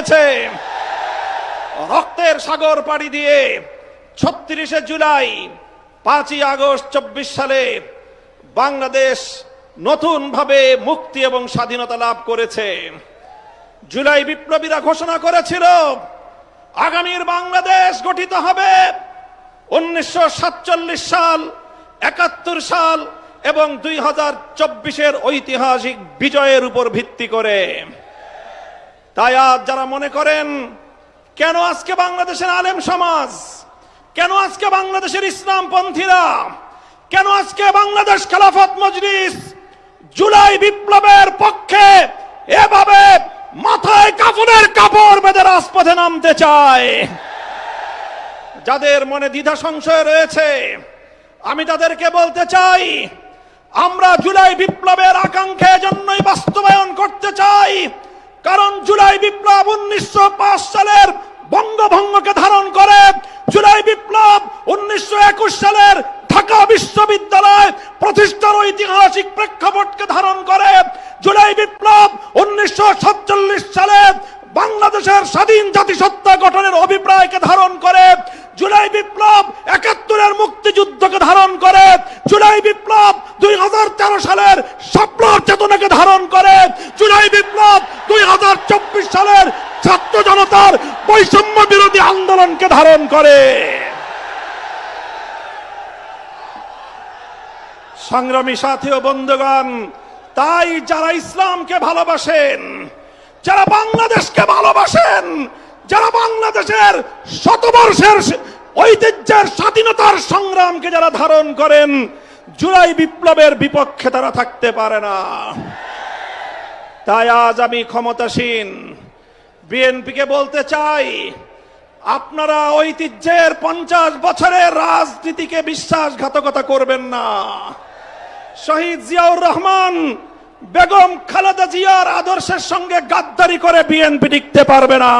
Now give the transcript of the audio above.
হয়েছে। রক্তের সাগর পাড়ি দিয়ে ৩৬শে জুলাই ৫ই আগস্ট ২৪ সালে বাংলাদেশ নতুন ভাবে মুক্তি এবং স্বাধীনতা লাভ করেছে। জুলাই বিপ্লবীরা ঘোষণা করেছিল আগামীর বাংলাদেশ গঠিত হবে ১৯৪৭ সাল, ৭১ সাল এবং ২০২৪-এর ঐতিহাসিক বিজয়ের উপর ভিত্তি করে। তাই আজ যারা মনে করেন কেন আজকে বাংলাদেশের আলেম সমাজ, কেন আজকে বাংলাদেশের ইসলামপন্থীরা, কেন আজকে বাংলাদেশ খেলাফত মজলিস জুলাই বিপ্লবের পক্ষে এভাবে মাথায় কাফনের কাপড় বেঁধে রাজপথে নামতে চায়, যাদের মনে দ্বিধা সংশয় রয়েছে, আমি তাদেরকে বলতে চাই আমরা জুলাই বিপ্লবের আকাঙ্ক্ষা এজন্যই বাস্তবায়ন করতে চাই কারণ জুলাই বিপ্লব ১৯০৫ সালের বঙ্গভঙ্গকে ধারণ করে, জুলাই বিপ্লব ১৯২১ সালের ঢাকা বিশ্ববিদ্যালয় প্রতিষ্ঠার ঐতিহাসিক প্রেক্ষাপটকে ধারণ করে, জুলাই বিপ্লব ১৯৪৭ সালে বাংলাদেশের স্বাধীন জাতিসত্তা গঠনের অভিপ্রায়কে ধারণ করে, জুলাই বিপ্লব ৭১-এর মুক্তিযুদ্ধকে ধারণ করে, জুলাই বিপ্লব ২০১৩ সালের স্বপ্নের চেতনাকে ধারণ করে, জুলাই বিপ্লব ২০২৪ সালের ছাত্র জনতার বৈষম্য বিরোধী আন্দোলনকে ধারণ করে। সংগ্রামী সাথী ও বন্ধুগণ, তাই যারা ইসলামকে ভালোবাসেন, যারা বাংলাদেশকে ভালোবাসেন, যারা বাংলাদেশের শতবর্ষের ঐতিহ্যের স্বাধীনতার সংগ্রামকে যারা ধারণ করেন, জুলাই বিপ্লবের বিপক্ষে তারা থাকতে পারে না। তাই আজ আমি ক্ষমতাসীন বিএনপিকে বলতে চাই, আপনারা ঐতিহ্যের ৫০ বছরের রাজনীতিকে বিশ্বাসঘাতকতা করবেন না। শহীদ জিয়াউর রহমান, বেগম খালেদা জিয়ার আদর্শের সঙ্গে গাদ্দারি করে বিএনপি টিকতে পারবে না।